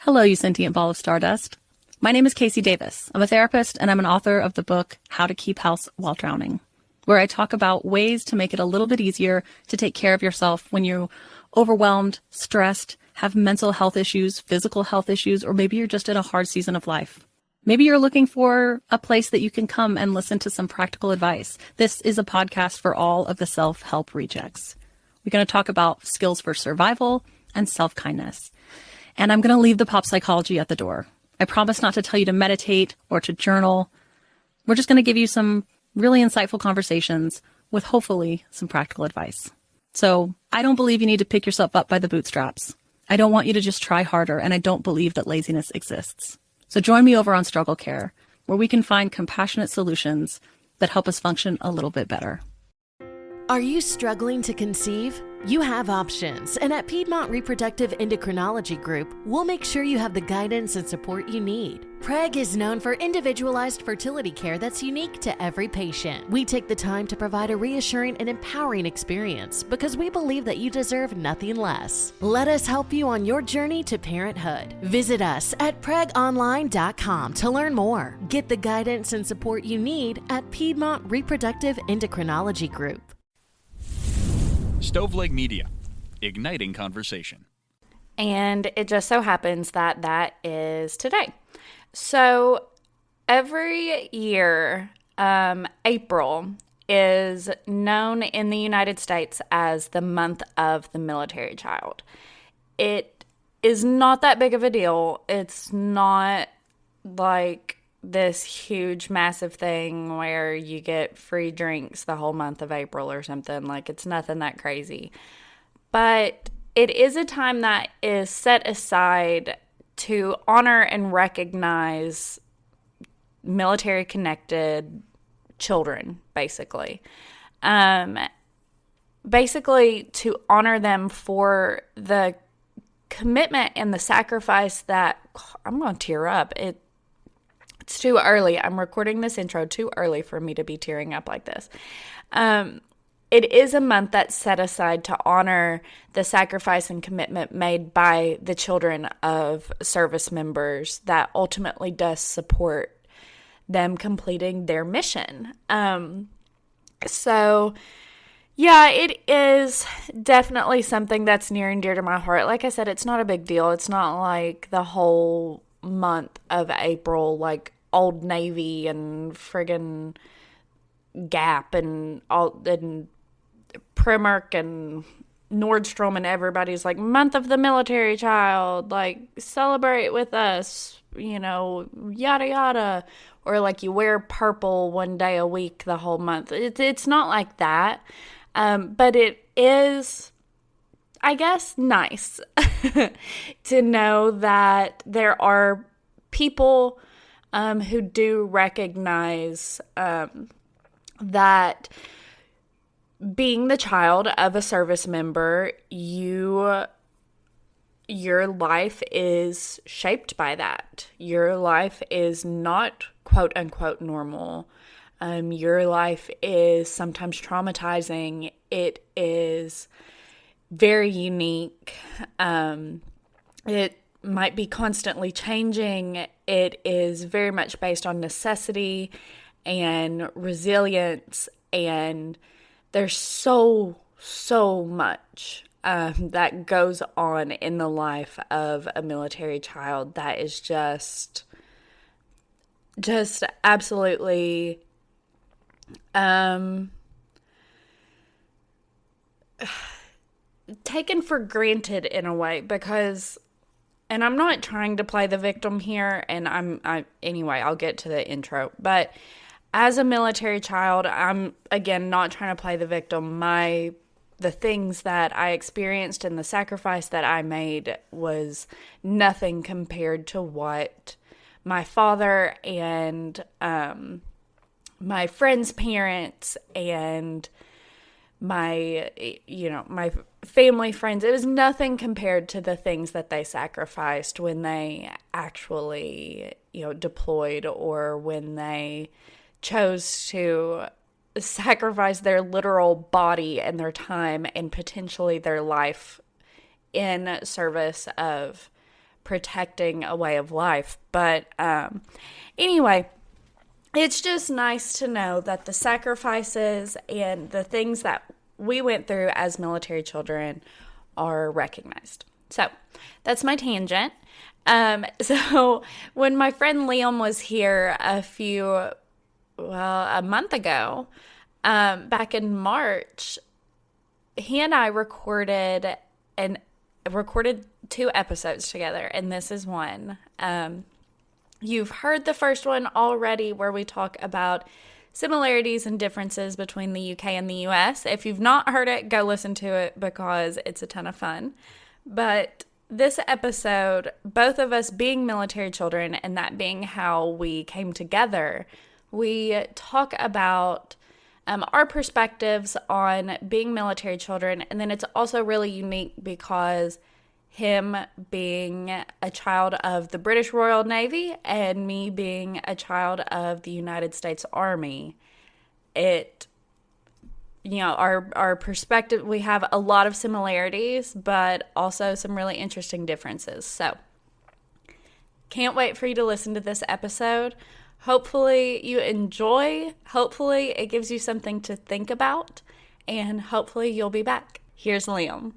Hello, you sentient ball of stardust. My name is Casey Davis. I'm a therapist and I'm an author of the book How to Keep House While Drowning, where I talk about ways to make it a little bit easier to take care of yourself when you're overwhelmed, stressed, have mental health issues, physical health issues, or maybe you're just in a hard season of life. Maybe you're looking for a place that you can come and listen to some practical advice. This is a podcast for all of the self-help rejects. We're going to talk about skills for survival and self-kindness. And I'm going to leave the pop psychology at the door. I promise not to tell you to meditate or to journal. We're just going to give you some really insightful conversations with hopefully some practical advice. So I don't believe you need to pick yourself up by the bootstraps. I don't want you to just try harder, and I don't believe that laziness exists. So join me over on Struggle Care, where we can find compassionate solutions that help us function a little bit better. Are you struggling to conceive? You have options, and at Piedmont Reproductive Endocrinology Group, we'll make sure you have the guidance and support you need. PREG is known for individualized fertility care that's unique to every patient. We take the time to provide a reassuring and empowering experience because we believe that you deserve nothing less. Let us help you on your journey to parenthood. Visit us at pregonline.com to learn more. Get the guidance and support you need at Piedmont Reproductive Endocrinology Group. Stoveleg Media, igniting conversation. And it just so happens that that is today. So every year, April is known in the United States as the month of the military child. It is not that big of a deal. It's not like this huge, massive thing where you get free drinks the whole month of April or something. Like, it's nothing that crazy. But it is a time that is set aside to honor and recognize military-connected children, basically. Basically, to honor them for the commitment and the sacrifice that, I'm going to tear up. It's too early. I'm recording this intro too early for me to be tearing up like this. It is a month that's set aside to honor the sacrifice and commitment made by the children of service members that ultimately does support them completing their mission. So, yeah, it is definitely something that's near and dear to my heart. Like I said, it's not a big deal. It's not like the whole month of April, like Old Navy and friggin' Gap and all and Primark and Nordstrom and everybody's like, month of the military child, like, celebrate with us, you know, yada yada, or like you wear purple one day a week the whole month. It's not like that, but it is, I guess, nice to know that there are people who do recognize that being the child of a service member, your life is shaped by that. Your life is not quote unquote normal. Your life is sometimes traumatizing. It is very unique. It might be constantly changing. It is very much based on necessity and resilience, and there's so much that goes on in the life of a military child that is just absolutely taken for granted in a way, because, and I'm not trying to play the victim here, and anyway, I'll get to the intro, but as a military child, I'm, again, not trying to play the victim. The things that I experienced and the sacrifice that I made was nothing compared to what my father and my friends' parents and my family friends, it was nothing compared to the things that they sacrificed when they actually, deployed, or when they chose to sacrifice their literal body and their time and potentially their life in service of protecting a way of life. But anyway, it's just nice to know that the sacrifices and the things that we went through as military children are recognized. So that's my tangent. So when my friend Liam was here a month ago, back in March, he and I recorded 2 episodes together, and this is one. You've heard the first one already, where we talk about similarities and differences between the UK and the US. If you've not heard it, go listen to it because it's a ton of fun. But this episode, both of us being military children and that being how we came together, we talk about our perspectives on being military children. And then it's also really unique because him being a child of the British Royal Navy and me being a child of the United States Army, our perspective, we have a lot of similarities, but also some really interesting differences. So can't wait for you to listen to this episode. Hopefully you enjoy. Hopefully it gives you something to think about, and hopefully you'll be back. Here's Liam.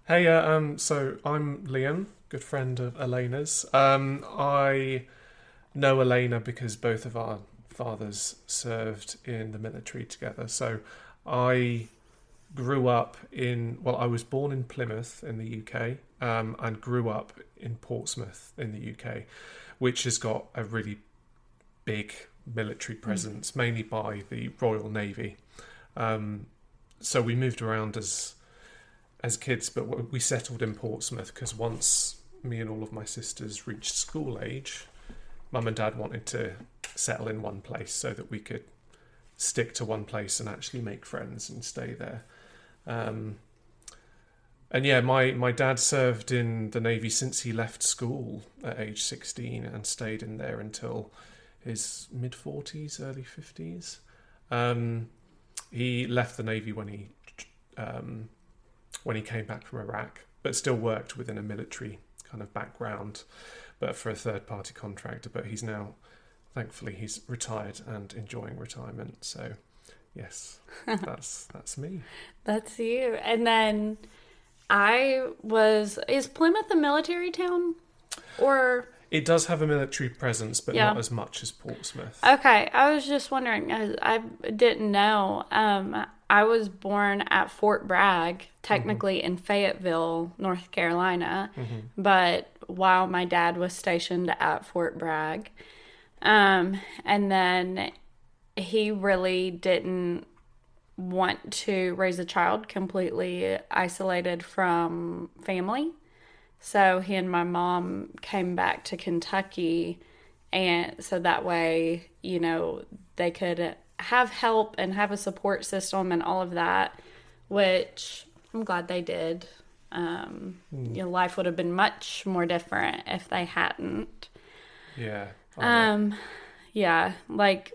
Hey, so I'm Liam, good friend of Elena's. I know Elena because both of our fathers served in the military together. So I grew up I was born in Plymouth in the UK, and grew up in Portsmouth in the UK, which has got a really big military presence, mainly by the Royal Navy. So we moved around as kids, but we settled in Portsmouth because once me and all of my sisters reached school age, Mum and Dad wanted to settle in one place so that we could stick to one place and actually make friends and stay there. And yeah, my dad served in the Navy since he left school at age 16 and stayed in there until his mid-40s, early 50s. He left the Navy when he came back from Iraq, but still worked within a military kind of background, but for a third-party contractor. But he's now, thankfully, he's retired and enjoying retirement. So, yes, that's me. That's you. And then is Plymouth a military town? Or... It does have a military presence, but not as much as Portsmouth. Okay, I was just wondering. I didn't know. I was born at Fort Bragg, technically in Fayetteville, North Carolina, but while my dad was stationed at Fort Bragg. And then he really didn't want to raise a child completely isolated from family. So he and my mom came back to Kentucky, and so that way, they could have help and have a support system and all of that, which I'm glad they did. Life would have been much more different if they hadn't. Yeah. Yeah, like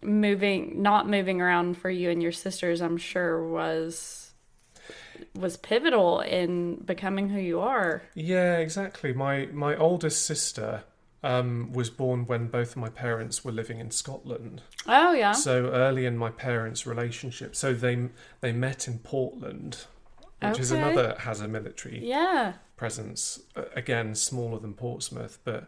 not moving around for you and your sisters, I'm sure was pivotal in becoming who you are. Yeah, exactly. My oldest sister was born when both of my parents were living in Scotland. Oh, yeah. So early in my parents' relationship. So they met in Portland, which is another has a military presence. Again, smaller than Portsmouth, but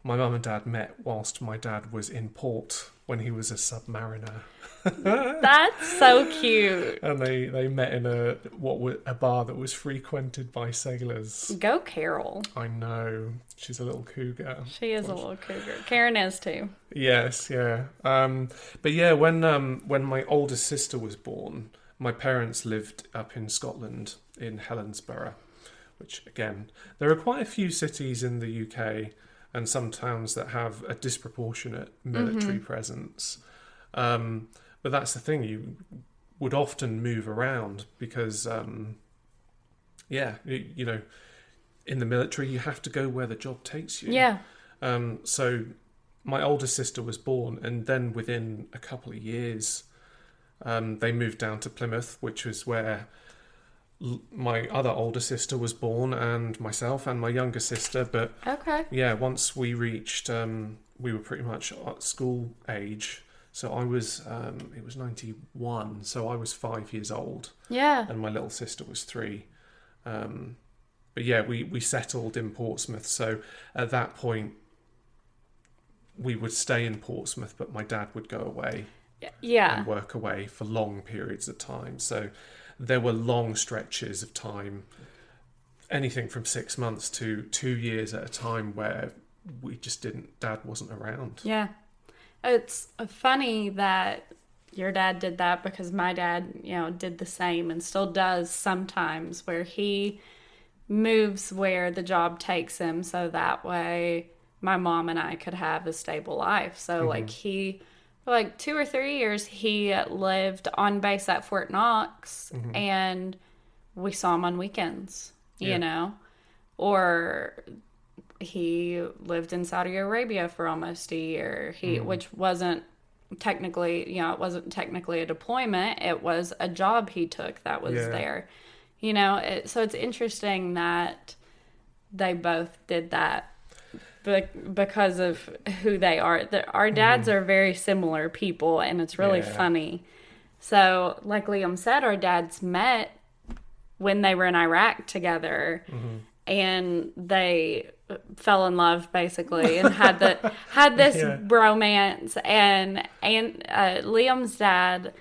my mum and dad met whilst my dad was in port when he was a submariner. That's so cute. And they met in a bar that was frequented by sailors. Go Carol. I know. She's a little cougar. She is a little cougar. Karen is too. Yes, yeah. But yeah, when my oldest sister was born, my parents lived up in Scotland in Helensburgh, which again, there are quite a few cities in the UK and some towns that have a disproportionate military presence. But that's the thing, you would often move around because, it in the military, you have to go where the job takes you. Yeah. So my older sister was born, and then within a couple of years, they moved down to Plymouth, which was where my other older sister was born, and myself and my younger sister. But Okay. yeah, once we reached, we were pretty much at school age. So I was, it was 91, so I was 5 years old, Yeah. and my little sister was 3. But yeah, we settled in Portsmouth. So at that point, we would stay in Portsmouth, but my dad would go away Yeah. and work away for long periods of time. So there were long stretches of time, anything from 6 months to 2 years at a time, where we just dad wasn't around. Yeah. It's funny that your dad did that, because my dad, did the same and still does sometimes, where he moves where the job takes him, so that way my mom and I could have a stable life. So for like 2 or 3 years, he lived on base at Fort Knox, and we saw him on weekends, you know, or he lived in Saudi Arabia for almost a year, which wasn't technically, it wasn't technically a deployment. It was a job he took that was there, so it's interesting that they both did that because of who they are. Our dads are very similar people, and it's really funny. So like Liam said, our dads met when they were in Iraq together, and they fell in love basically, and had this bromance. And Liam's dad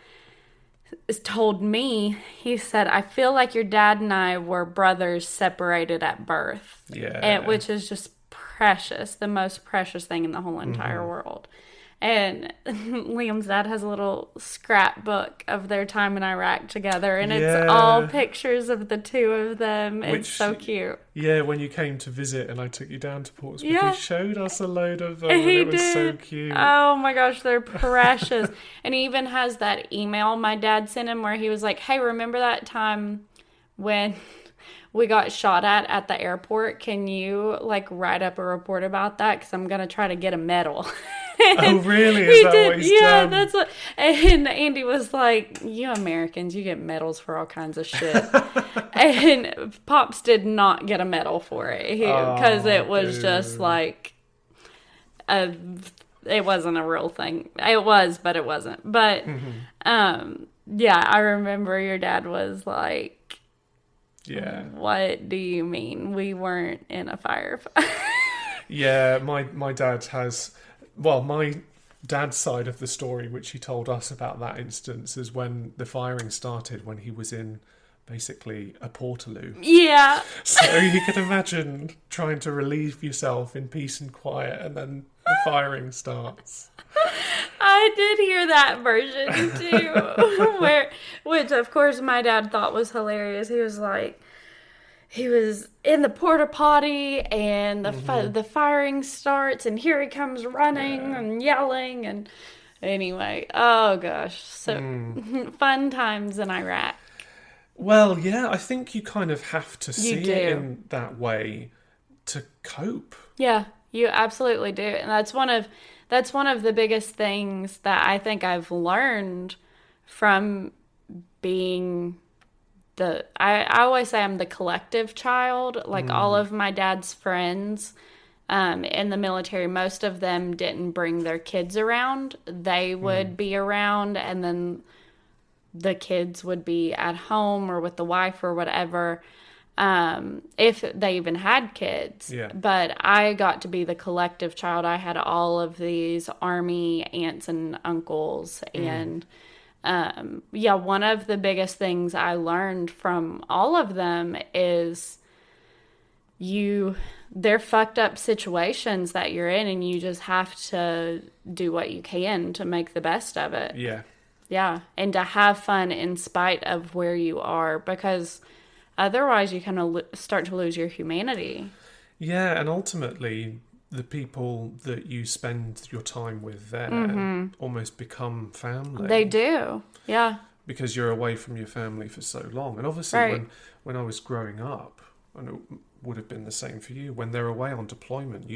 told me, he said, I feel like your dad and I were brothers separated at birth. Which is just precious, the most precious thing in the whole entire world. And Liam's dad has a little scrapbook of their time in Iraq together, and it's all pictures of the two of them. It's so cute. Yeah, when you came to visit and I took you down to Portsmouth, he showed us a load of them, and He it was did. so cute. Oh my gosh, they're precious. And he even has that email my dad sent him where he was like, hey, remember that time when we got shot at the airport? Can you write up a report about that? Because I'm going to try to get a medal. Oh, really? Is that what he's done? That's what. And Andy was like, you Americans, you get medals for all kinds of shit. And Pops did not get a medal for it, because it was just it wasn't a real thing. It was, but it wasn't. But, I remember your dad was like, what do you mean? We weren't in a firefight. Yeah, my dad has... Well, my dad's side of the story, which he told us about that instance, is when the firing started, when he was in basically a Portaloo. Yeah. So you can imagine trying to relieve yourself in peace and quiet, and then the firing starts. I did hear that version too, which of course my dad thought was hilarious. He was like, he was in the porta potty, and the firing starts, and here he comes running and yelling, and anyway, oh gosh, so fun times in Iraq. Well, yeah, I think you kind of have to see do. it in that way to cope. Yeah, you absolutely do, and that's one of the biggest things that I think I've learned from being I always say I'm the collective child. All of my dad's friends in the military, most of them didn't bring their kids around. They would be around, and then the kids would be at home or with the wife or whatever, if they even had kids. Yeah. But I got to be the collective child. I had all of these Army aunts and uncles, and one of the biggest things I learned from all of them is they're fucked up situations that you're in, and you just have to do what you can to make the best of it. Yeah. Yeah, and to have fun in spite of where you are, because otherwise you kind of start to lose your humanity. Yeah, and ultimately the people that you spend your time with there almost become family. They do, yeah. Because you're away from your family for so long. And obviously Right. when I was growing up, would have been the same for you. When they're away on deployment,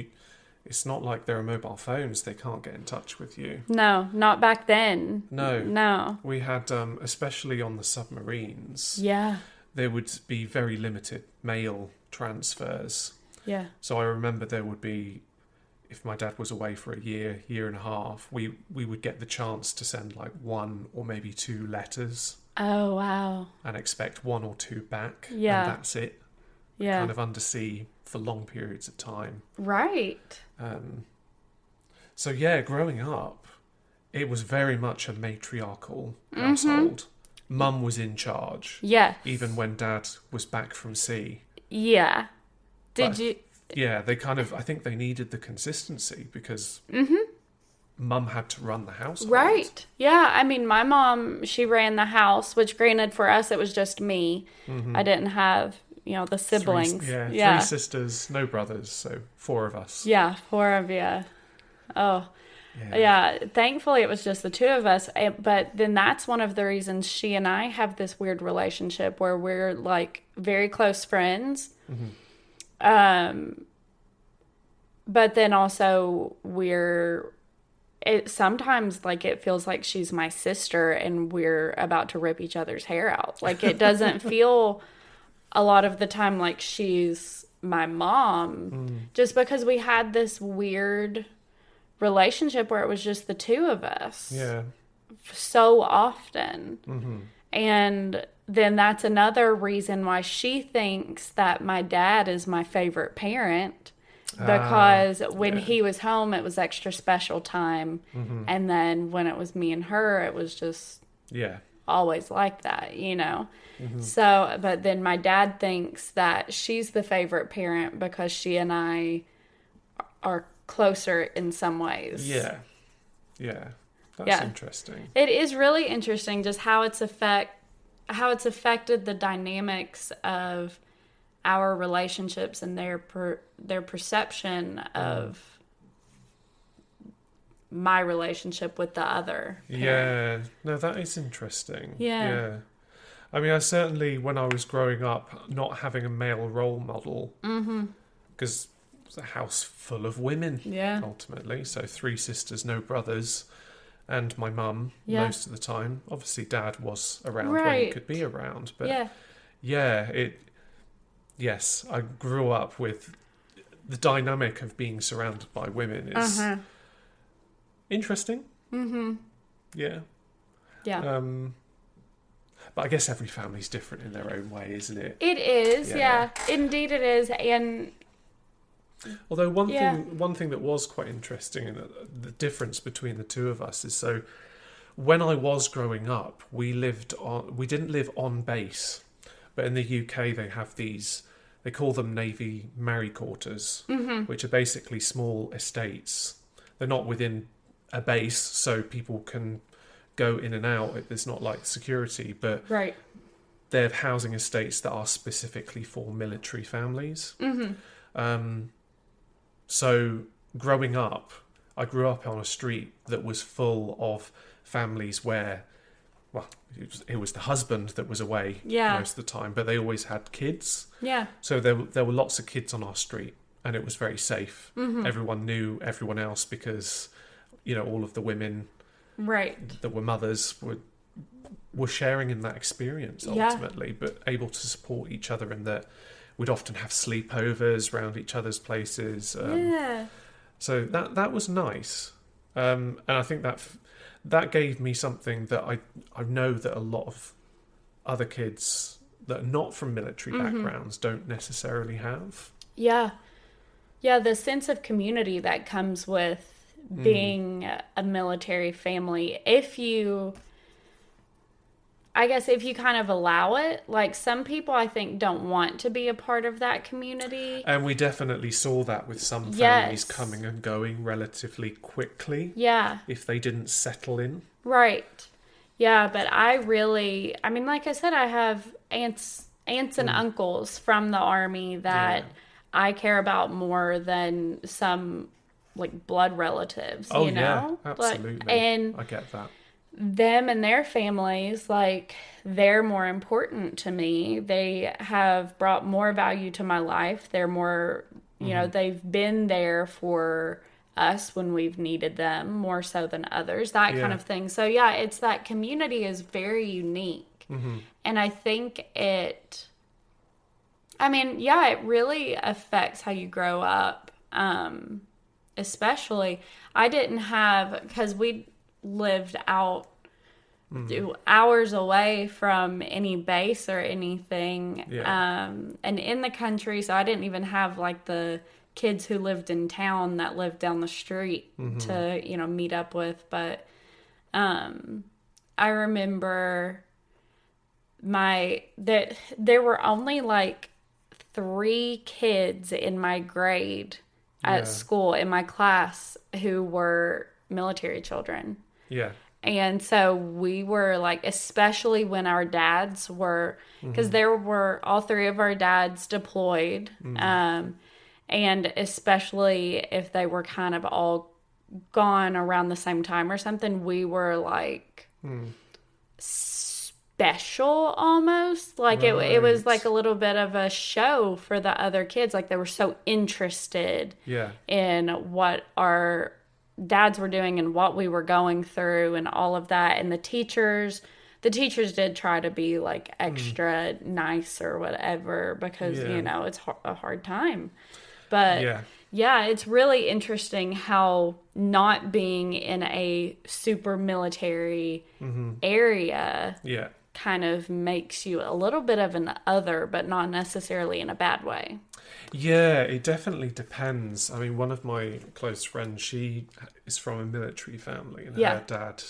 it's not like there are mobile phones. They can't get in touch with you. No, not back then. No. We had, especially on the submarines, Yeah. there would be very limited mail transfers. Yeah. So I remember there would be, if my dad was away for a year and a half, we would get the chance to send like 1 or maybe 2 letters. Oh, wow. And expect 1 or 2 back. Yeah. And that's it. Yeah. Kind of undersea for long periods of time. Right. So yeah, growing up, it was very much a matriarchal household. Mum was in charge. Yeah. Even when Dad was back from sea. Yeah. But, yeah, they kind of, I think they needed the consistency because Mum had to run the household. Right. Yeah. I mean, my mom, she ran the house, which granted for us, it was just me. I didn't have, the siblings. Three sisters, no brothers, so 4 of us. Yeah, 4 of you. Oh, yeah. Thankfully, it was just the 2 of us. But then that's one of the reasons she and I have this weird relationship where we're like very close friends. But then also sometimes like it feels like she's my sister and we're about to rip each other's hair out. Like it doesn't feel a lot of the time like she's my mom, just because we had this weird relationship where it was just the 2 of us. Yeah. So often. And then that's another reason why she thinks that my dad is my favorite parent, because when he was home, it was extra special time. And then when it was me and her, it was just always like that, So, but then my dad thinks that she's the favorite parent because she and I are closer in some ways. Yeah. That's interesting. It is really interesting just how it's affected the dynamics of our relationships and their perception of my relationship with the other parent. Yeah. No, that is interesting. Yeah. I mean, I certainly, when I was growing up, not having a male role model, because it was a house full of women, ultimately. So 3 sisters, no brothers, and my mum most of the time. Obviously, Dad was around when he could be around. But yes, I grew up with the dynamic of being surrounded by women is interesting. Yeah. But I guess every family's different in their own way, isn't it? It is, yeah. Indeed it is. And although one thing that was quite interesting, and the difference between the 2 of us is, so when I was growing up, we didn't live on base, but in the UK they have these, they call them Navy Marine Quarters, which are basically small estates. They're not within a base, so people can go in and out. There's not like security, but they're housing estates that are specifically for military families. So growing up, I grew up on a street that was full of families where, well, it was the husband that was away most of the time, but they always had kids. Yeah. So there were lots of kids on our street, and it was very safe. Everyone knew everyone else because, all of the women that were mothers were sharing in that experience ultimately, but able to support each other in that we'd often have sleepovers around each other's places. So that was nice. And I think that gave me something that I know that a lot of other kids that are not from military backgrounds don't necessarily have. Yeah, the sense of community that comes with being a military family, if you kind of allow it. Like, some people I think don't want to be a part of that community, and we definitely saw that with some families coming and going relatively quickly if they didn't settle in. But I mean, like I said, I have aunts and uncles from the Army that I care about more than some like blood relatives, absolutely. and I get that. them and their families, like, they're more important to me. They have brought more value to my life. They're more, they've been there for us when we've needed them more so than others, that kind of thing. So yeah, it's that community is very unique. And I think it really affects how you grow up. Especially, I didn't have, because we lived out hours away from any base or anything, and in the country, so I didn't even have like the kids who lived in town that lived down the street to meet up with. But I remember that there were only like 3 kids in my grade at school in my class who were military children. Yeah. And so we were like, especially when our dads were, because there were all 3 of our dads deployed. And especially if they were kind of all gone around the same time or something, we were like special almost. Like it was like a little bit of a show for the other kids. Like they were so interested in what our dads were doing and what we were going through and all of that. And the teachers did try to be like extra nice or whatever because, it's a hard time. But yeah, it's really interesting how not being in a super military area kind of makes you a little bit of an other, but not necessarily in a bad way. Yeah, it definitely depends. I mean, one of my close friends, she is from a military family, and her dad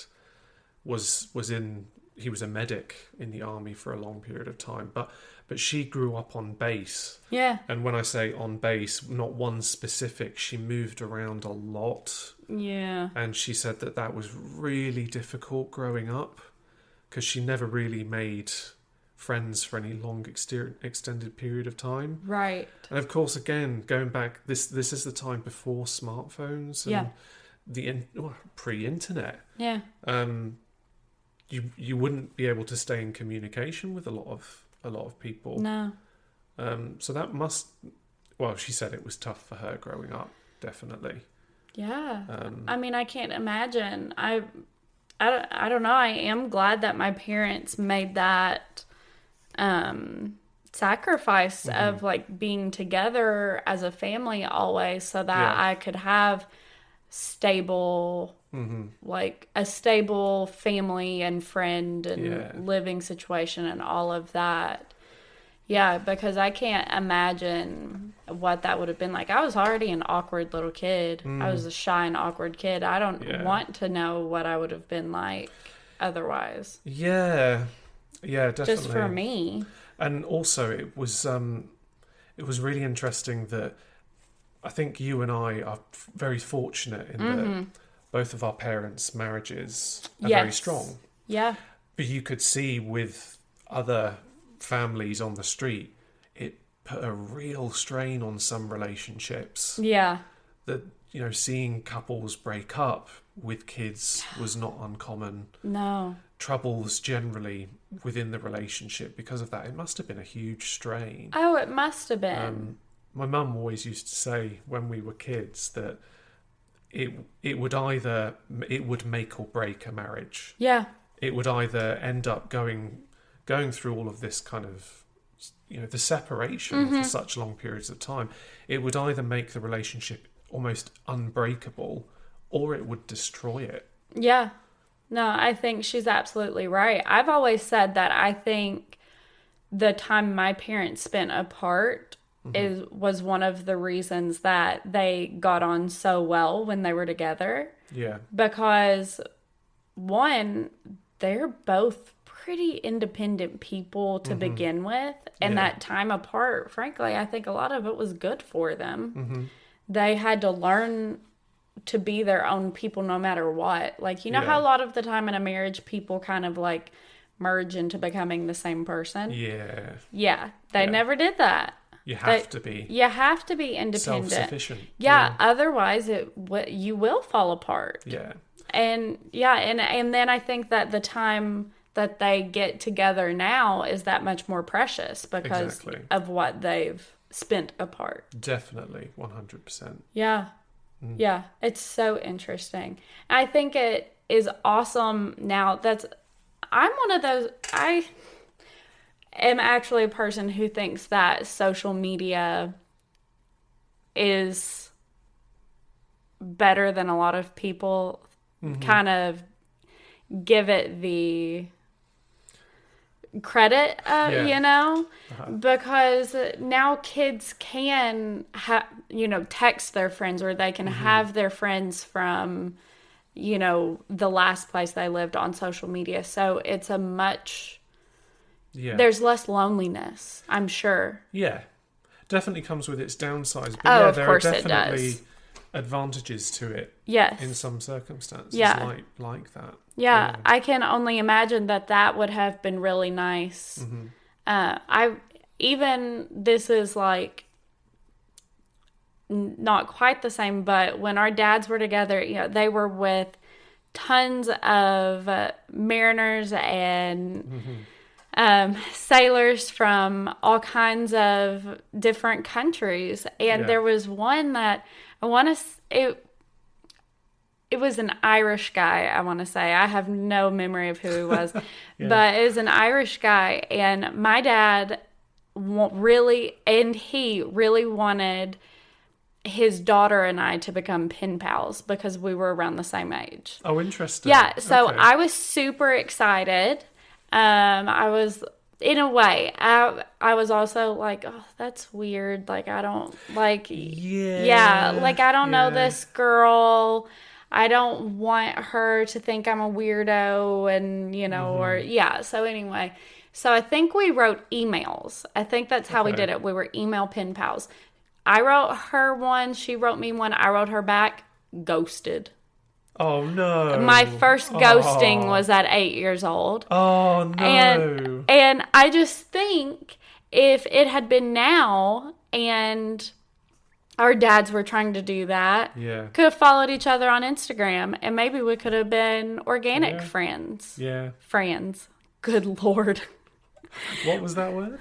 was a medic in the army for a long period of time, but she grew up on base. Yeah. And when I say on base, not one specific, she moved around a lot. Yeah. And she said that was really difficult growing up because she never really made friends for any long extended period of time. Right. And of course, again, going back, this is the time before smartphones and the pre-internet. Yeah. You wouldn't be able to stay in communication with a lot of people. No. So that she said it was tough for her growing up, definitely. Yeah. I mean, I can't imagine. I don't know. I am glad that my parents made that sacrifice of like being together as a family always so that I could have stable like a stable family and friend and living situation and all of that. Yeah, because I can't imagine what that would have been like. I was already an awkward little kid. I was a shy and awkward kid. I don't want to know what I would have been like otherwise. Yeah. Yeah, definitely. Just for me. And also it was really interesting that I think you and I are very fortunate in that both of our parents' marriages are very strong. Yeah. But you could see with other families on the street, it put a real strain on some relationships. Yeah. That, seeing couples break up with kids was not uncommon. No. Troubles generally within the relationship because of that. It must have been a huge strain. Oh, it must have been. My mum always used to say when we were kids that it would make or break a marriage. Yeah. It would either end up going through all of this kind of, the separation for such long periods of time. It would either make the relationship almost unbreakable or it would destroy it. Yeah. No, I think she's absolutely right. I've always said that I think the time my parents spent apart was one of the reasons that they got on so well when they were together. Yeah. Because one, they're both pretty independent people to begin with. And that time apart, frankly, I think a lot of it was good for them. They had to learn to be their own people no matter what. Like, how a lot of the time in a marriage, people kind of like merge into becoming the same person? Yeah. Yeah. They never did that. You have to be independent. Self-sufficient. Yeah. Otherwise, you will fall apart. Yeah. and then I think that the time that they get together now is that much more precious because Exactly. of what they've spent apart. Definitely, 100%. Yeah. Yeah, it's so interesting. I think it is awesome now. I'm one of those, I am actually a person who thinks that social media is better than a lot of people kind of give it the credit, because now kids can text their friends, or they can have their friends from, the last place they lived on social media. So it's there's less loneliness, I'm sure. Yeah. Definitely comes with its downsides. But Oh, of there course are it definitely does. advantages to it. Yes. In some circumstances. Yeah. Like that. Yeah, I can only imagine that would have been really nice. This is like not quite the same, but when our dads were together, they were with tons of mariners and sailors from all kinds of different countries. And there was one that it was an Irish guy, I want to say. I have no memory of who he was. But it was an Irish guy. And my dad really wanted his daughter and I to become pen pals because we were around the same age. Oh, interesting. Yeah, so okay. I was super excited. I was, in a way, I was also like, oh, that's weird. Like, I don't, like, I don't know this girl. I don't want her to think I'm a weirdo and, so anyway. So I think we wrote emails. I think that's how we did it. We were email pen pals. I wrote her one. She wrote me one. I wrote her back. Ghosted. Oh, no. My first ghosting was at 8 years old. Oh, no. And I just think if it had been now and our dads were trying to do that, could have followed each other on Instagram, and maybe we could have been organic friends. Yeah. Friends. Good Lord. What was that word?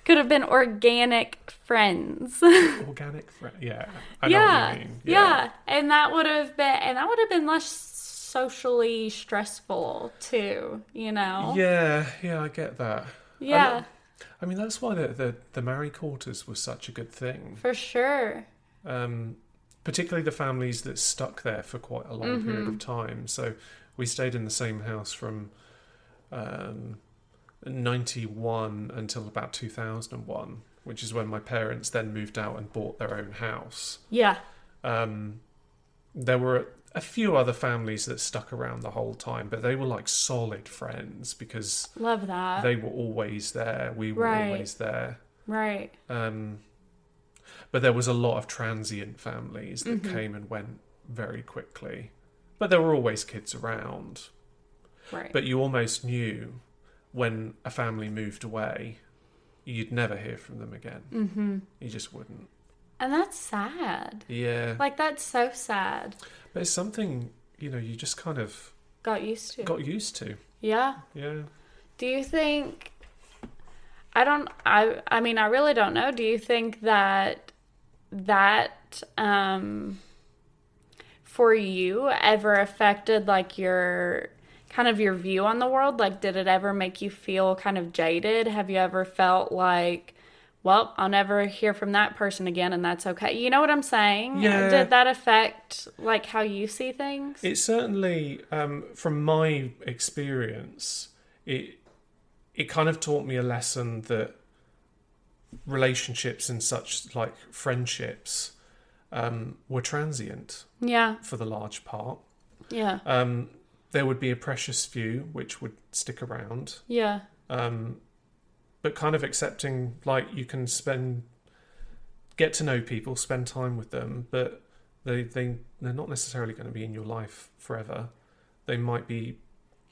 Could have been organic friends. Organic friend. Yeah. I know what you mean. Yeah. And that would have been less socially stressful too, Yeah, I get that. Yeah. I mean, that's why the Marie Quarters was such a good thing. For sure. Particularly the families that stuck there for quite a long period of time. So we stayed in the same house from 91 until about 2001, which is when my parents then moved out and bought their own house. Yeah. There were a few other families that stuck around the whole time, but they were like solid friends because love that they were always there. We were always there. Right. But there was a lot of transient families that came and went very quickly. But there were always kids around. Right. But you almost knew when a family moved away, you'd never hear from them again. Mm-hmm. You just wouldn't. And that's sad. Yeah. Like, that's so sad. But it's something, you just kind of... Got used to. Yeah. Yeah. Do you think... I mean, I really don't know. Do you think that for you ever affected, like, your view on the world? Like, did it ever make you feel kind of jaded? Have you ever felt like, well, I'll never hear from that person again and that's okay? You know what I'm saying? Yeah. Did that affect, like, how you see things? It certainly, from my experience, it kind of taught me a lesson that relationships and such, like friendships, were transient. Yeah. For the large part. Yeah. There would be a precious few which would stick around. Yeah. But kind of accepting, like, you can get to know people, spend time with them, but they're not necessarily going to be in your life forever. They might be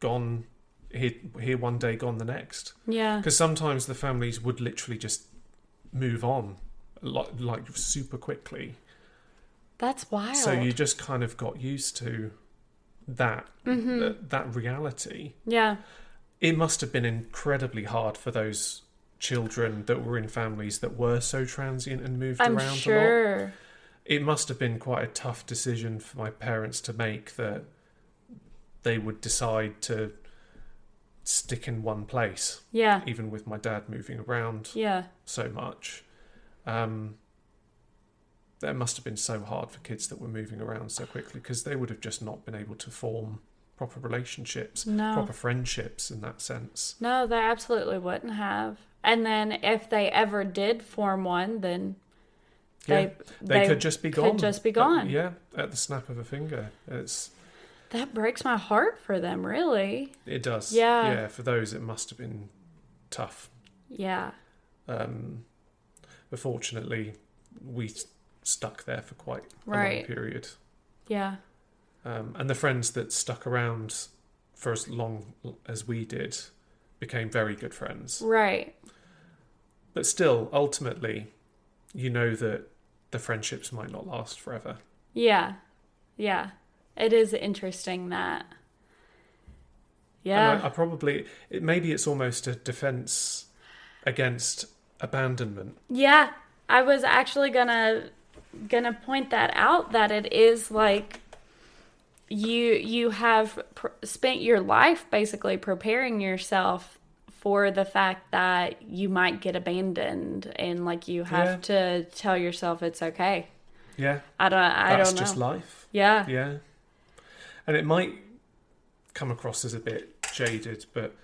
gone here one day, gone the next. Yeah. Because sometimes the families would literally just move on, like super quickly. That's wild. So you just kind of got used to that reality, Yeah. it must have been incredibly hard for those children that were in families that were so transient and moved I'm around a lot. sure. It must have been quite a tough decision for my parents to make, that they would decide to stick in one place. Yeah. Even with my dad moving around Yeah. so much. That must have been so hard for kids that were moving around so quickly, because they would have just not been able to form proper relationships, proper friendships in that sense. No, they absolutely wouldn't have. And then if they ever did form one, then they could just be gone. Could just be gone. At the snap of a finger. That breaks my heart for them, really. It does. Yeah. Yeah, for those it must have been tough. Yeah. But fortunately, we stuck there for quite a Right. long period. Yeah. And the friends that stuck around for as long as we did became very good friends. Right. But still, ultimately, you know that the friendships might not last forever. Yeah. Yeah. It is interesting that. Yeah. And maybe it's almost a defense against abandonment. Yeah. I was actually gonna point that out, that it is like you have spent your life basically preparing yourself for the fact that you might get abandoned, and like you have to tell yourself it's okay. Yeah. I don't know. That's just life. Yeah. Yeah. And it might come across as a bit jaded, but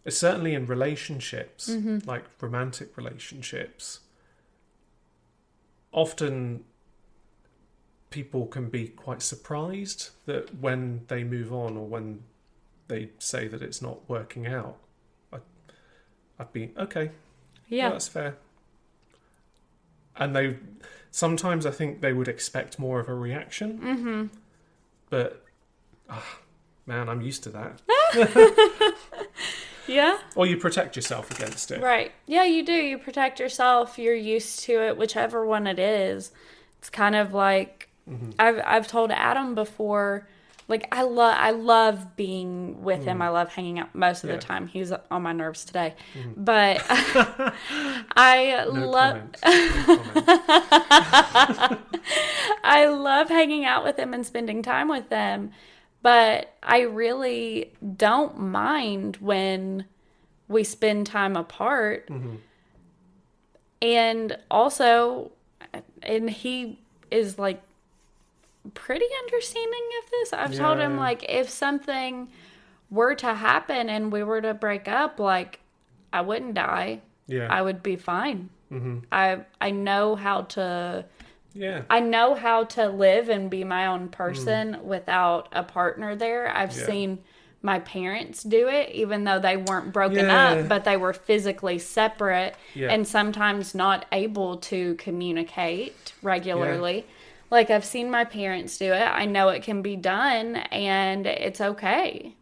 it's certainly in relationships, like romantic relationships, often people can be quite surprised that when they move on, or when they say that it's not working out, I'd be, okay, Yeah. that's fair. And sometimes I think they would expect more of a reaction, but man, I'm used to that. Yeah. Or you protect yourself against it. Right. Yeah, you do. You protect yourself. You're used to it, whichever one it is. It's kind of like I've told Adam before, like I love being with him. I love hanging out most of the time. He's on my nerves today. But I love I love hanging out with him and spending time with him. But I really don't mind when we spend time apart. And also, and he is like pretty understanding of this. I've told him, like, if something were to happen and we were to break up, like, I wouldn't die. Yeah. I would be fine. I know how to... Yeah. I know how to live and be my own person without a partner there. I've seen my parents do it, even though they weren't broken up, but they were physically separate and sometimes not able to communicate regularly. Like, I've seen my parents do it. I know it can be done, and it's okay.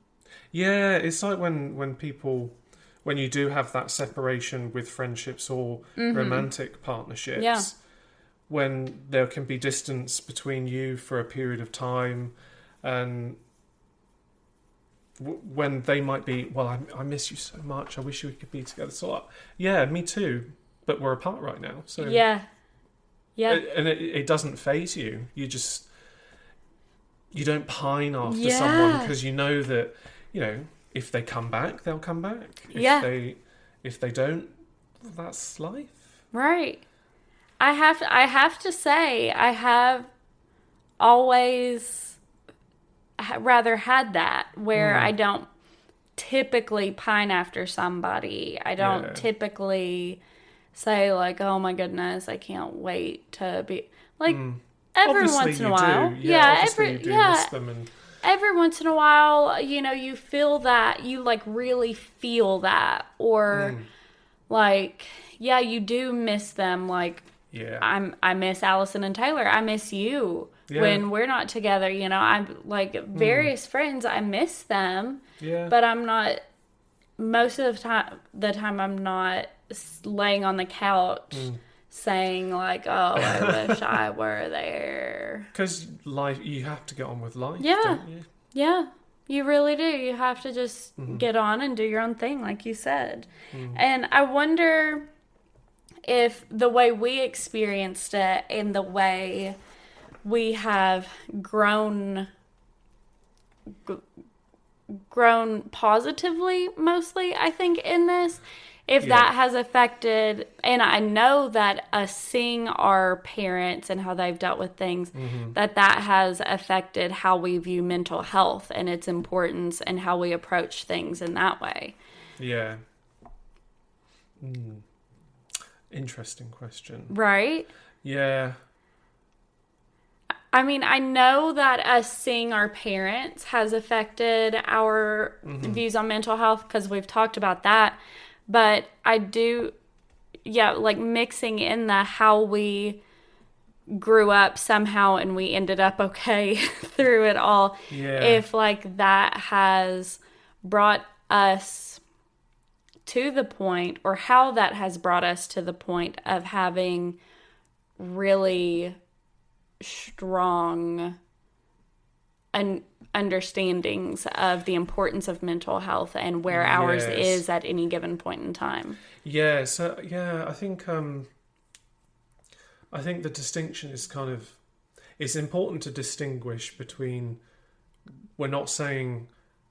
Yeah, it's like when you do have that separation with friendships or romantic partnerships. Yeah. When there can be distance between you for a period of time, and when they might be, well, I miss you so much, I wish we could be together. So, yeah, me too, but we're apart right now. So Yeah. And it doesn't faze you. You don't pine after someone, because you know that, if they come back, they'll come back. If they don't, that's life. Right. I have to say, I have always rather had that, where I don't typically pine after somebody. I don't typically say, like, oh my goodness, I can't wait to be, like, every Obviously once in a you while. do. Yeah, Miss them, and every once in a while, you feel that, you, like, really feel that, or like, yeah, you do miss them, like, I miss Allison and Taylor. I miss you when we're not together. I'm like various friends. I miss them, but I'm not. Most of the time, I'm not laying on the couch saying, like, "Oh, I wish I were there." Because life, you have to get on with life. Yeah. Don't you? Yeah, you really do. You have to just get on and do your own thing, like you said. And I wonder if the way we experienced it and the way we have grown positively, mostly, I think, in this, if that has affected, and I know that us seeing our parents and how they've dealt with things, that has affected how we view mental health and its importance and how we approach things in that way. Yeah. Interesting question. Right? Yeah. I mean, I know that us seeing our parents has affected our views on mental health because we've talked about that. But I do, like mixing in the how we grew up somehow and we ended up okay through it all. Yeah. If like that has brought us to the point, or how that has brought us to the point of having really strong understandings of the importance of mental health and where ours is at any given point in time. Yeah, so I think the distinction is it's important to distinguish between, we're not saying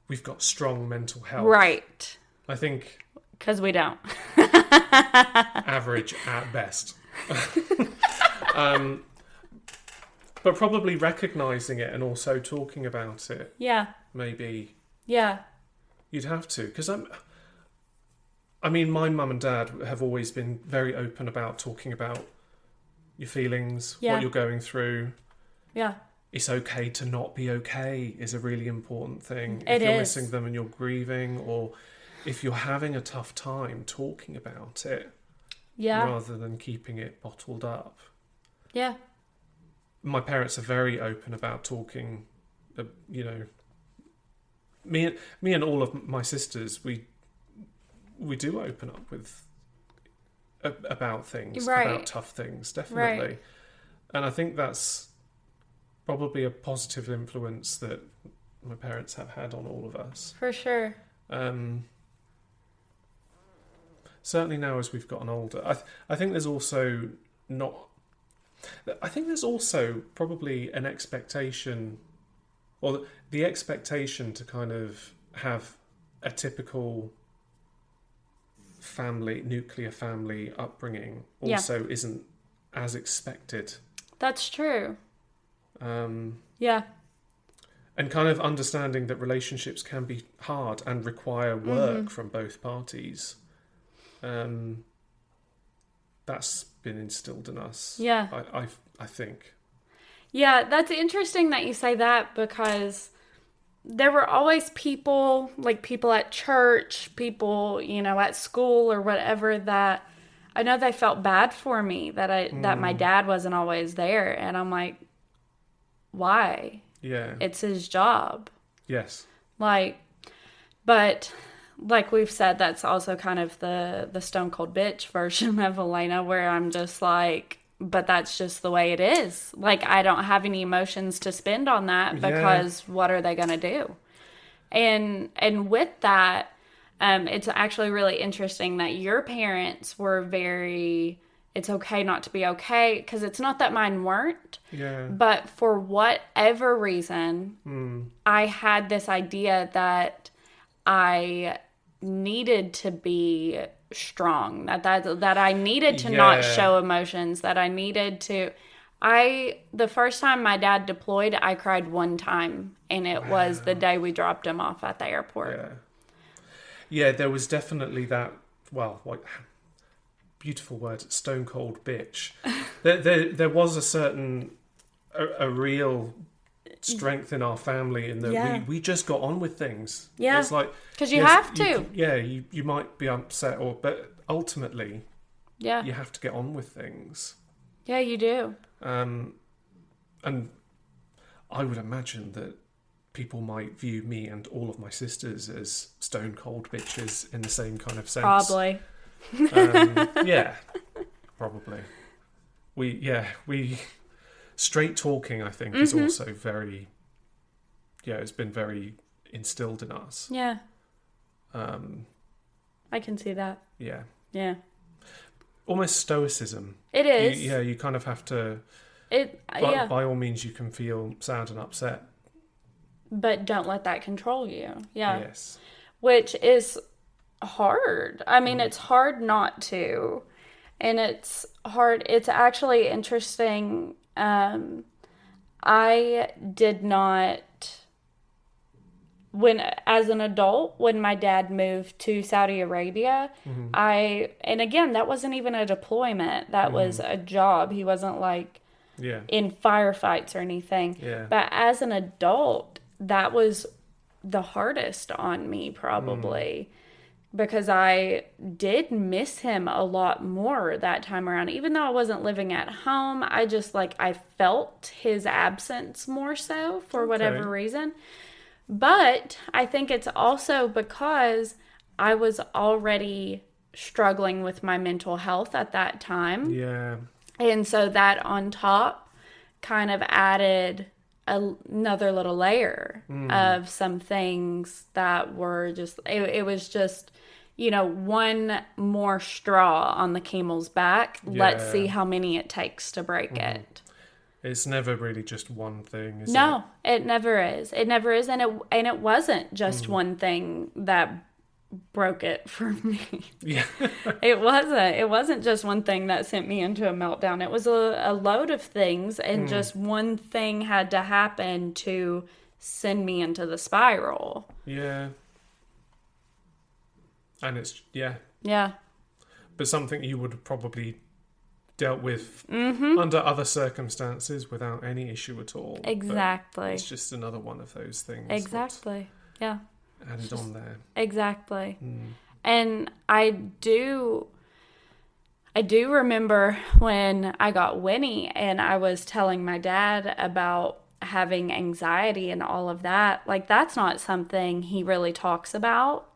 we've got strong mental health. Right. I think because we don't. Average at best. But probably recognizing it and also talking about it. Yeah. Maybe. Yeah. You'd have to, because I mean, my mum and dad have always been very open about talking about your feelings, what you're going through. Yeah. It's okay to not be okay is a really important thing. If you're missing them and you're grieving, or if you're having a tough time, talking about it. Yeah. Rather than keeping it bottled up. Yeah. My parents are very open about talking, me and all of my sisters, we do open up with about things, about tough things, definitely. Right. And I think that's probably a positive influence that my parents have had on all of us. For sure. Certainly now as we've gotten older, I think there's also probably an expectation, or the expectation to kind of have a typical nuclear family upbringing also isn't as expected. That's true. Yeah. And kind of understanding that relationships can be hard and require work from both parties. That's been instilled in us. Yeah. I think. Yeah, that's interesting that you say that, because there were always people at church, people, at school or whatever, that I know they felt bad for me that my dad wasn't always there. And I'm like, why? Yeah. It's his job. Yes. But like we've said, that's also kind of the stone cold bitch version of Elena, where I'm just like, but that's just the way it is. Like, I don't have any emotions to spend on that, because what are they going to do? And with that, it's actually really interesting that your parents were very, it's okay not to be okay, because it's not that mine weren't. Yeah. But for whatever reason, I had this idea that I needed to be strong, that I needed to not show emotions, that I needed to. The first time my dad deployed, I cried one time, and it was the day we dropped him off at the airport. Yeah, there was definitely that, beautiful word, stone cold bitch. there was a certain, a real strength in our family in that we just got on with things. Yeah. It's like, because you have to. You might be upset, but ultimately, you have to get on with things. Yeah, you do. And I would imagine that people might view me and all of my sisters as stone cold bitches in the same kind of sense. Probably. Yeah, probably. We straight talking, I think, is also very it's been very instilled in us. Yeah. I can see that. Yeah. Yeah. Almost stoicism. It is. You kind of have to. Yeah. By all means, you can feel sad and upset. But don't let that control you. Yeah. Yes. Which is hard. I mean, it's hard not to. And it's hard. It's actually interesting. I did not, as an adult, when my dad moved to Saudi Arabia, and again, that wasn't even a deployment. That was a job. He wasn't like in firefights or anything. Yeah. But as an adult, that was the hardest on me probably. Because I did miss him a lot more that time around. Even though I wasn't living at home, I just I felt his absence more so for whatever reason. But I think it's also because I was already struggling with my mental health at that time. Yeah. And so that on top kind of added another little layer of some things that were just, it was just, one more straw on the camel's back. Yeah. Let's see how many it takes to break it. It's never really just one thing, is it? No, it never is. It never is. And it wasn't just one thing that broke it for me. Yeah. It wasn't just one thing that sent me into a meltdown. It was a load of things, and just one thing had to happen to send me into the spiral. Yeah. And it's, Yeah. but something you would have probably dealt with under other circumstances without any issue at all. Exactly. But it's just another one of those things. Exactly. Yeah. Added on there. Exactly. And I do remember when I got Winnie and I was telling my dad about having anxiety and all of that. That's not something he really talks about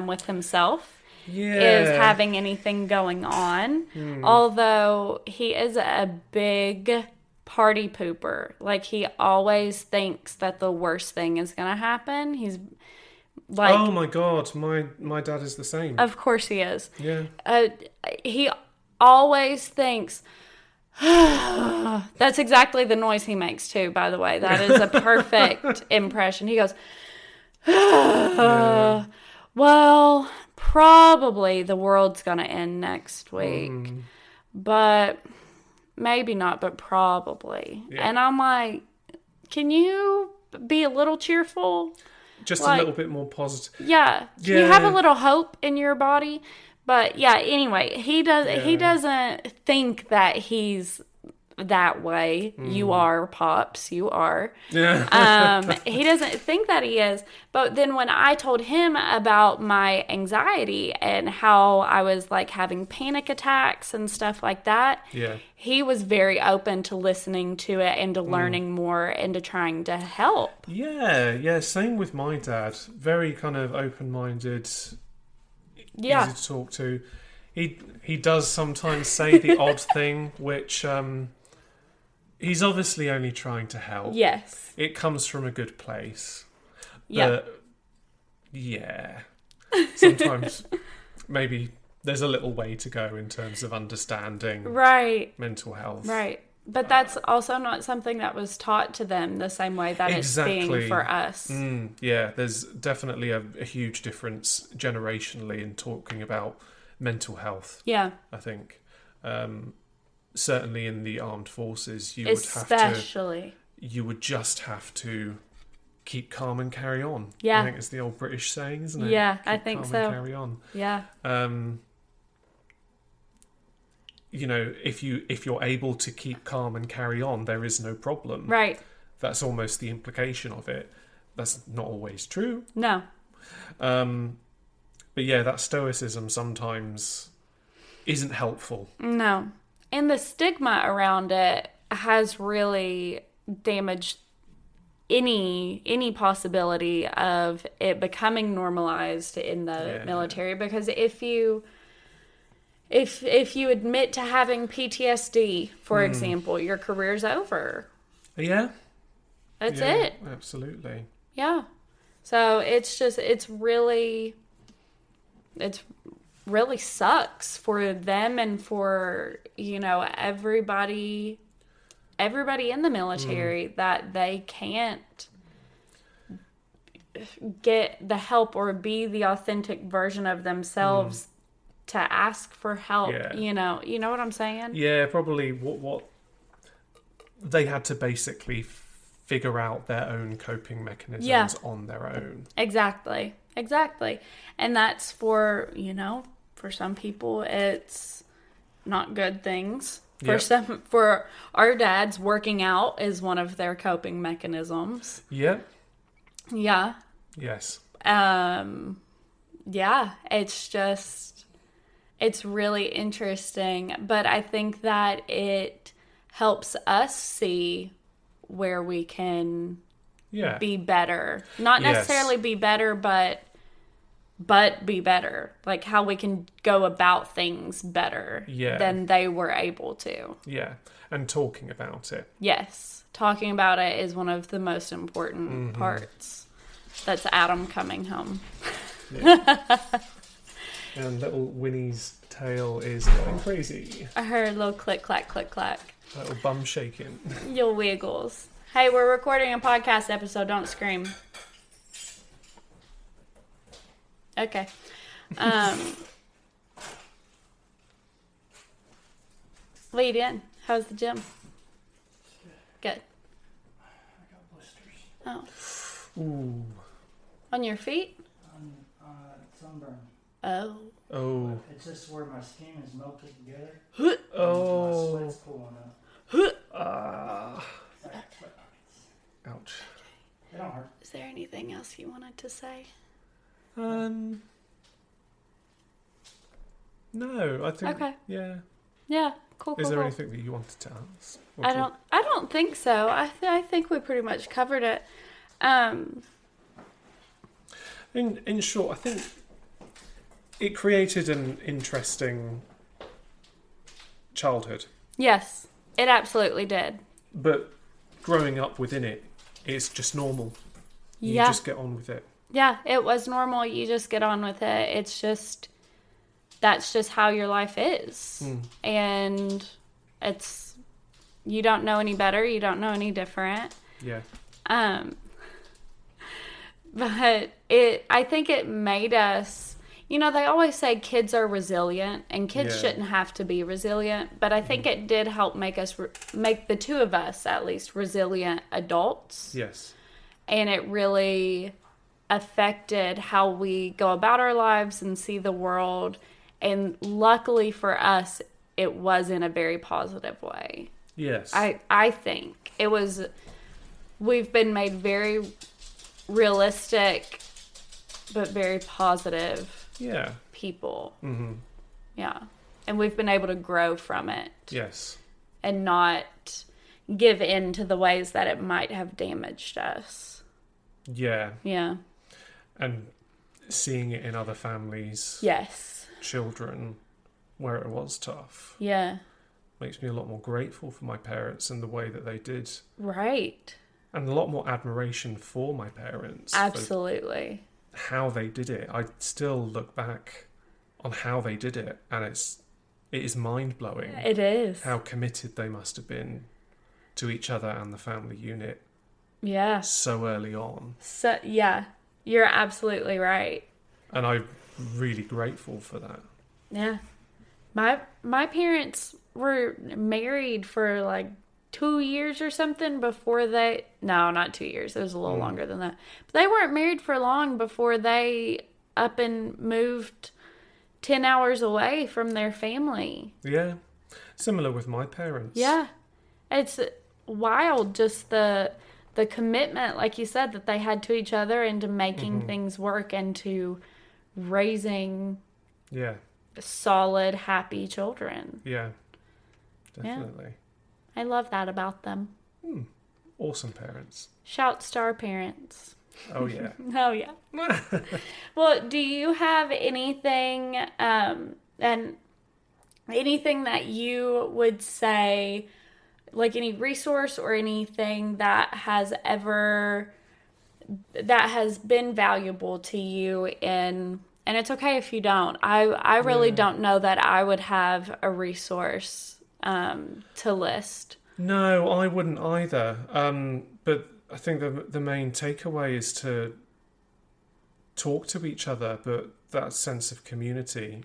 with himself. Is having anything going on. Although he is a big party pooper. He always thinks that the worst thing is going to happen. He's oh my God, my dad is the same. Of course he is. Yeah. He always thinks, that's exactly the noise he makes too, by the way. That is a perfect impression. He goes, well, probably the world's going to end next week. But maybe not, but probably. Yeah. And I'm like, can you be a little cheerful? Just a little bit more positive. Yeah. You have a little hope in your body. But yeah, anyway, he doesn't think that he's that way. You are, Pops, you are. Yeah. He doesn't think that he is. But then when I told him about my anxiety and how I was having panic attacks and stuff like that, he was very open to listening to it and to learning more and to trying to help. Yeah, same with my dad. Very kind of open-minded, easy to talk to. He does sometimes say the odd thing, which he's obviously only trying to help. Yes. It comes from a good place. Yeah. Yeah. Sometimes maybe there's a little way to go in terms of understanding mental health. Right. But that's also not something that was taught to them the same way that it's being for us. Yeah, there's definitely a huge difference generationally in talking about mental health. Yeah. I think. Certainly in the armed forces, you would just have to keep calm and carry on. Yeah. I think it's the old British saying, isn't it? Yeah, keep I think calm so. And carry on. Yeah. If you're able to keep calm and carry on, there is no problem. Right. That's almost the implication of it. That's not always true. No. But yeah, that stoicism sometimes isn't helpful. No. And the stigma around it has really damaged any possibility of it becoming normalized in the military. Because if you admit to having PTSD, for example, your career's over. Yeah. That's it. Absolutely. Yeah. So it's really sucks for them and for, everybody in the military that they can't get the help or be the authentic version of themselves to ask for help. Yeah. You know what I'm saying? Yeah, probably what they had to basically figure out their own coping mechanisms on their own. Exactly. And that's for some people it's not good things. For our dads, working out is one of their coping mechanisms. Yeah. Yeah. Yes. Yeah, it's really interesting, but I think that it helps us see where we can be better. Not necessarily be better, but be better. Like how we can go about things better than they were able to. Yeah, and talking about it. Yes, talking about it is one of the most important parts. That's Adam coming home. Yeah. And little Winnie's tail is going crazy. I heard a little click, clack, click, clack. A little bum shaking. Your wiggles. Hey, we're recording a podcast episode. Don't scream. Okay. Lead in. How's the gym? Good. I got blisters. Oh. Ooh. On your feet? Sunburn. Oh. Oh. It's just where my skin is melted together. Oh. My sweat's pulling up. Ouch. It don't hurt. Is there anything else you wanted to say? No, I think. Okay. Yeah. Yeah. Cool. Is there cool. anything that you wanted to ask? I don't think so. I think we pretty much covered it. In short, I think it created an interesting childhood, Yes, it absolutely did. but growing up within it, it's just normal. You Yeah. just get on with it. Yeah, it was normal. You just get on with it. It's just, that's just how your life is. And you don't know any better. You don't know any different. Yeah. But I think it made us, they always say kids are resilient and kids shouldn't have to be resilient. But I think it did help make us, make the two of us at least resilient adults. Yes. And it really affected how we go about our lives and see the world. And luckily for us, it was in a very positive way. Yes. I think it was, we've been made very realistic, but very positive people. Mm-hmm. Yeah. And we've been able to grow from it. Yes. And not give in to the ways that it might have damaged us. Yeah. Yeah. And seeing it in other families, Yes. children, where it was tough, Yeah. makes me a lot more grateful for my parents and the way that they did. Right. And a lot more admiration for my parents. Absolutely. For how they did it. I still look back on how they did it, and it is mind-blowing. It is. How committed they must have been to each other and the family unit Yeah. so early on. So, yeah. You're absolutely right. And I'm really grateful for that. Yeah. My parents were married for like 2 years or something before they... No, not 2 years. It was a little longer than that. But they weren't married for long before they up and moved 10 hours away from their family. Yeah. Similar with my parents. Yeah. It's wild, just the commitment, like you said, that they had to each other and to making things work and to raising solid, happy children. Yeah. Definitely. Yeah. I love that about them. Awesome parents. Shout star parents. Oh, yeah. Oh, yeah. Well, do you have anything, and anything that you would say, like any resource or anything that has ever that has been valuable to you and it's okay if you don't. I really don't know that I would have a resource to list. No, I wouldn't either. But I think the main takeaway is to talk to each other, but that sense of community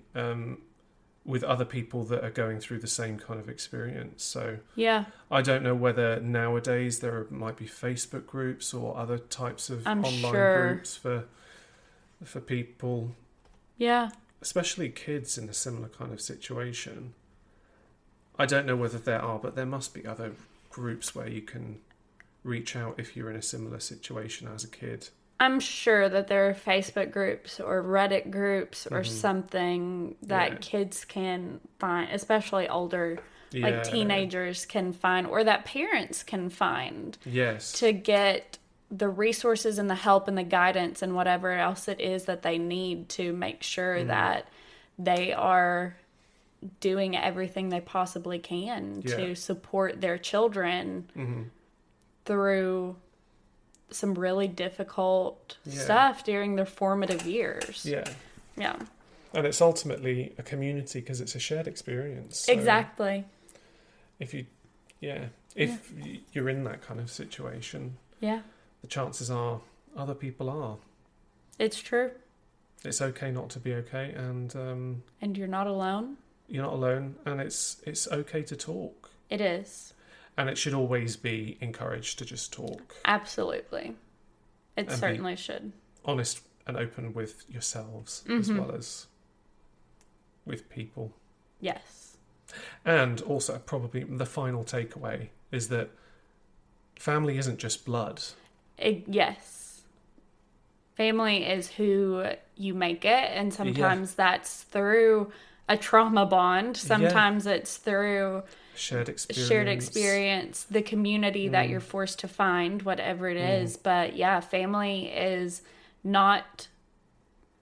with other people that are going through the same kind of experience. So Yeah. I don't know whether nowadays there might be Facebook groups or other types of I'm online sure. groups for people, Yeah. especially kids in a similar kind of situation. I don't know whether there are, but there must be other groups where you can reach out if you're in a similar situation as a kid. I'm sure that there are Facebook groups or Reddit groups or something that kids can find, especially older, like teenagers can find, or that parents can find. Yes. To get the resources and the help and the guidance and whatever else it is that they need to make sure that they are doing everything they possibly can to support their children through some really difficult stuff during their formative years. Yeah. Yeah. And it's ultimately a community because it's a shared experience. So Exactly. if you're in that kind of situation, Yeah. the chances are other people are. It's true. It's okay not to be okay, and And you're not alone. you're not alone, and it's okay to talk. It is. And it should always be encouraged to just talk. Absolutely. It And certainly should. Honest and open with yourselves as well as with people. Yes. And also, probably the final takeaway is that family isn't just blood. Yes. Family is who you make it, and sometimes that's through a trauma bond. Sometimes it's through Shared experience. the community that you're forced to find, whatever it is. But yeah, family is not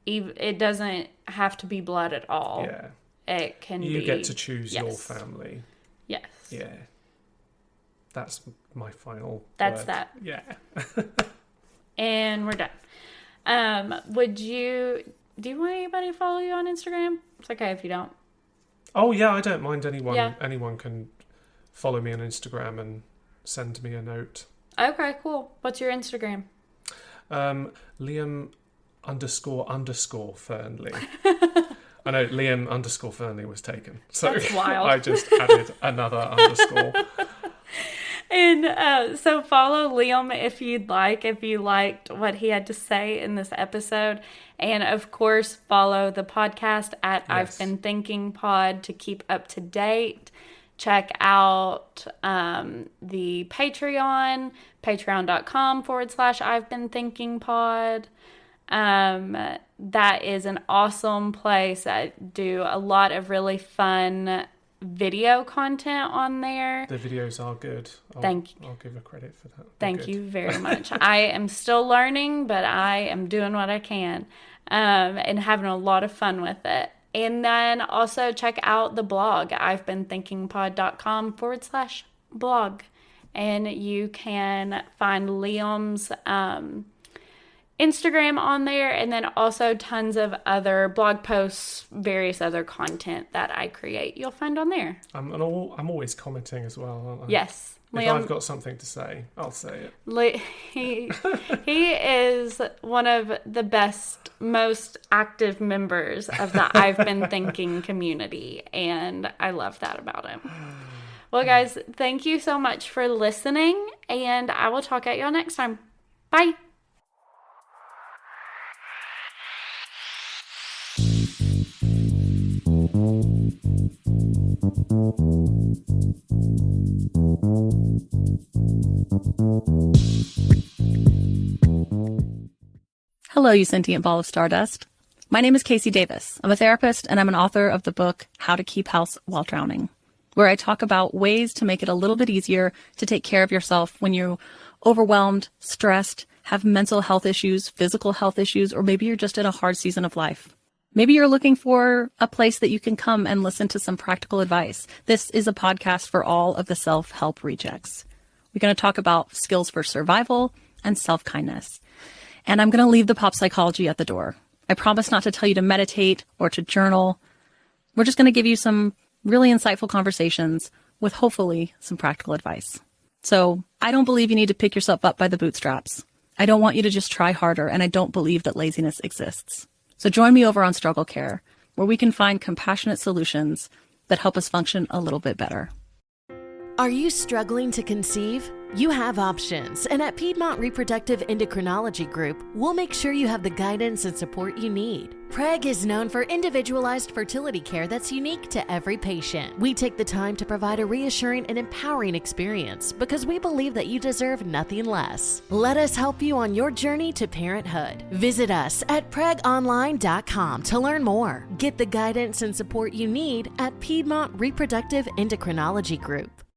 even, it doesn't have to be blood at all. Yeah. It can be. You get to choose your family. Yes. Yeah. That's my final That's word. that. Yeah. And we're done. Do you want anybody to follow you on Instagram? It's okay if you don't. Oh yeah, I don't mind anyone. Yeah. Anyone can follow me on Instagram and send me a note. Okay, cool. What's your Instagram? Liam _ Fearnley. I know Liam _ Fearnley was taken, so That's wild. I just added another underscore. And so follow Liam if you'd like, if you liked what he had to say in this episode. And of course, follow the podcast at I've Been Thinking Pod to keep up to date. Check out the Patreon, patreon.com/ I've Been Thinking Pod. That is an awesome place. I do a lot of really fun video content on there. The videos are good. Thank you. I'll give a credit for that. Thank you very much. I am still learning, but I am doing what I can and having a lot of fun with it. And then also check out the blog, I'veBeenThinkingPod.com/ blog. And you can find Liam's Instagram on there, and then also tons of other blog posts, various other content that I create. You'll find on there. I'm always commenting as well, aren't I? Yes. If Liam, I've got something to say, I'll say it. he is one of the best, most active members of the I've Been Thinking community, and I love that about him. Well, guys, thank you so much for listening, and I will talk at y'all next time. Bye. Hello, you sentient ball of stardust. My name is Casey Davis. I'm a therapist, and I'm an author of the book How to Keep House While Drowning, where I talk about ways to make it a little bit easier to take care of yourself when you're overwhelmed, stressed, have mental health issues, physical health issues, or maybe you're just in a hard season of life. Maybe you're looking for a place that you can come and listen to some practical advice. This is a podcast for all of the self-help rejects. We're going to talk about skills for survival and self-kindness. And I'm going to leave the pop psychology at the door. I promise not to tell you to meditate or to journal. We're just going to give you some really insightful conversations with hopefully some practical advice. So I don't believe you need to pick yourself up by the bootstraps. I don't want you to just try harder, and I don't believe that laziness exists. So join me over on Struggle Care, where we can find compassionate solutions that help us function a little bit better. Are you struggling to conceive? You have options, and at Piedmont Reproductive Endocrinology Group, we'll make sure you have the guidance and support you need. PREG is known for individualized fertility care that's unique to every patient. We take the time to provide a reassuring and empowering experience because we believe that you deserve nothing less. Let us help you on your journey to parenthood. Visit us at pregonline.com to learn more. Get the guidance and support you need at Piedmont Reproductive Endocrinology Group.